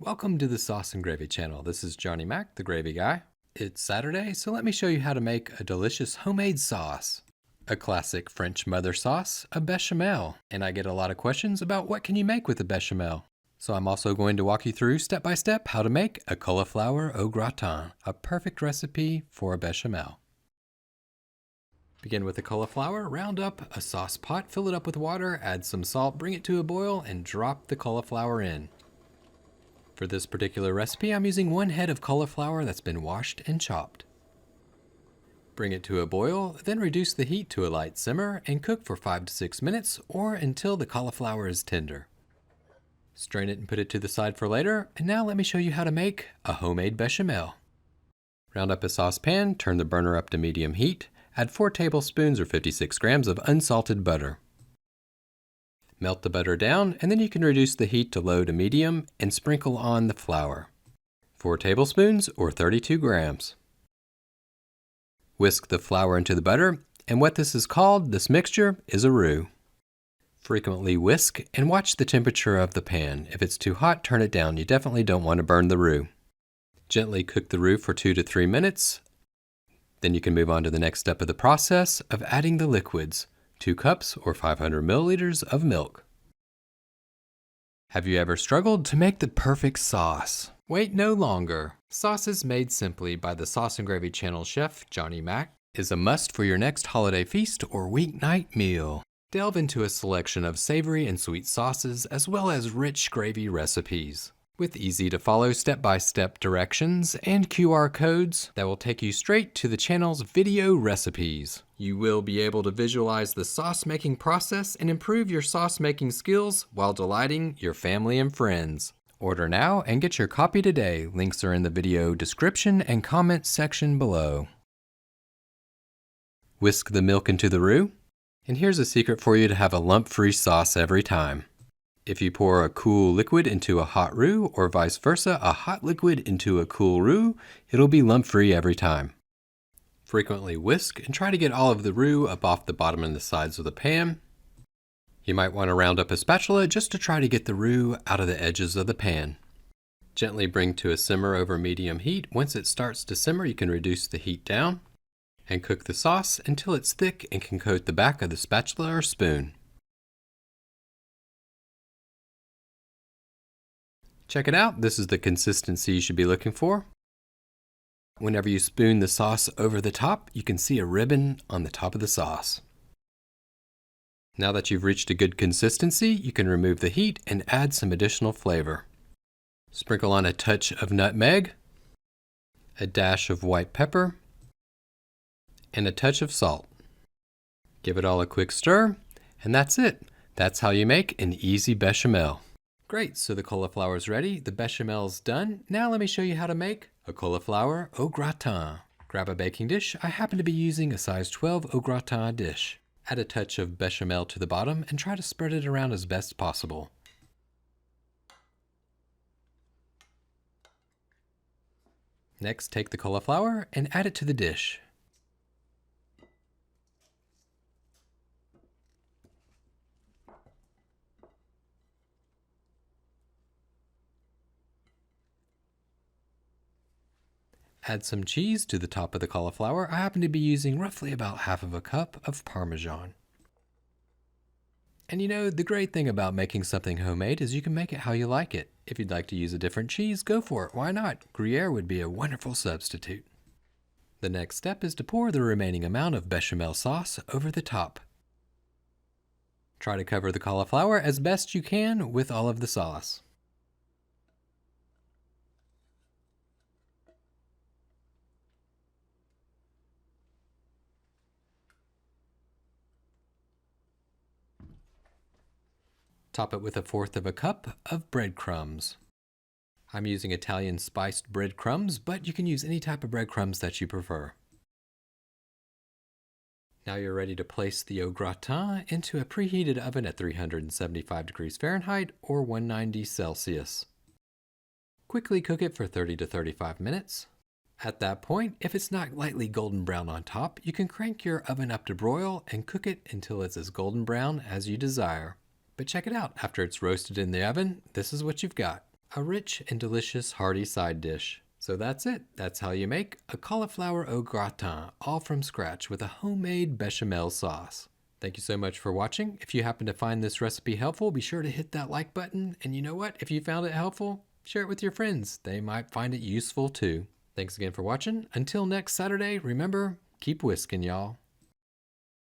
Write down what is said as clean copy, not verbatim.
Welcome to the Sauce and Gravy channel. This is Johnny Mac, the gravy guy. It's Saturday, so let me show you how to make a delicious homemade sauce. A classic French mother sauce, a bechamel. And I get a lot of questions about what can you make with a bechamel. So I'm also going to walk you through step by step how to make a cauliflower au gratin, a perfect recipe for a bechamel. Begin with the cauliflower, round up a sauce pot, fill it up with water, add some salt, bring it to a boil, and drop the cauliflower in. For this particular recipe, I'm using 1 head of cauliflower that's been washed and chopped. Bring it to a boil, then reduce the heat to a light simmer and cook for 5 to 6 minutes or until the cauliflower is tender. Strain it and put it to the side for later, and now let me show you how to make a homemade bechamel. Round up a saucepan, turn the burner up to medium heat, add 4 tablespoons or 56 grams of unsalted butter. Melt the butter down, and then you can reduce the heat to low to medium and sprinkle on the flour. 4 tablespoons or 32 grams. Whisk the flour into the butter, and what this mixture is a roux. Frequently whisk and watch the temperature of the pan. If it's too hot, turn it down. You definitely don't want to burn the roux. Gently cook the roux for 2 to 3 minutes. Then you can move on to the next step of the process of adding the liquids. 2 cups or 500 milliliters of milk. Have you ever struggled to make the perfect sauce? Wait no longer. Sauces made simply by the Sauce and Gravy channel chef Johnny Mac is a must for your next holiday feast or weeknight meal. Delve into a selection of savory and sweet sauces as well as rich gravy recipes, with easy to follow step-by-step directions and QR codes that will take you straight to the channel's video recipes. You will be able to visualize the sauce making process and improve your sauce making skills while delighting your family and friends. Order now and get your copy today. Links are in the video description and comment section below. Whisk the milk into the roux. And here's a secret for you to have a lump-free sauce every time. If you pour a cool liquid into a hot roux, or vice versa, a hot liquid into a cool roux, it'll be lump-free every time. Frequently whisk and try to get all of the roux up off the bottom and the sides of the pan. You might want to round up a spatula just to try to get the roux out of the edges of the pan. Gently bring to a simmer over medium heat. Once it starts to simmer, you can reduce the heat down and cook the sauce until it's thick and can coat the back of the spatula or spoon. Check it out, this is the consistency you should be looking for. Whenever you spoon the sauce over the top, you can see a ribbon on the top of the sauce. Now that you've reached a good consistency, you can remove the heat and add some additional flavor. Sprinkle on a touch of nutmeg, a dash of white pepper, and a touch of salt. Give it all a quick stir, and that's it. That's how you make an easy bechamel. Great, so the cauliflower is ready, the bechamel's done. Now let me show you how to make a cauliflower au gratin. Grab a baking dish. I happen to be using a size 12 au gratin dish. Add a touch of bechamel to the bottom and try to spread it around as best possible. Next, take the cauliflower and add it to the dish. Add some cheese to the top of the cauliflower. I happen to be using roughly about half of a cup of Parmesan. And you know, the great thing about making something homemade is you can make it how you like it. If you'd like to use a different cheese, go for it. Why not? Gruyere would be a wonderful substitute. The next step is to pour the remaining amount of bechamel sauce over the top. Try to cover the cauliflower as best you can with all of the sauce. Top it with 1/4 cup of breadcrumbs. I'm using Italian spiced breadcrumbs, but you can use any type of breadcrumbs that you prefer. Now you're ready to place the au gratin into a preheated oven at 375 degrees Fahrenheit or 190 Celsius. Quickly cook it for 30 to 35 minutes. At that point, if it's not lightly golden brown on top, you can crank your oven up to broil and cook it until it's as golden brown as you desire. But check it out, after it's roasted in the oven, this is what you've got. A rich and delicious hearty side dish. So that's it. That's how you make a cauliflower au gratin, all from scratch with a homemade bechamel sauce. Thank you so much for watching. If you happen to find this recipe helpful, be sure to hit that like button. And you know what? If you found it helpful, share it with your friends. They might find it useful too. Thanks again for watching. Until next Saturday, remember, keep whisking, y'all.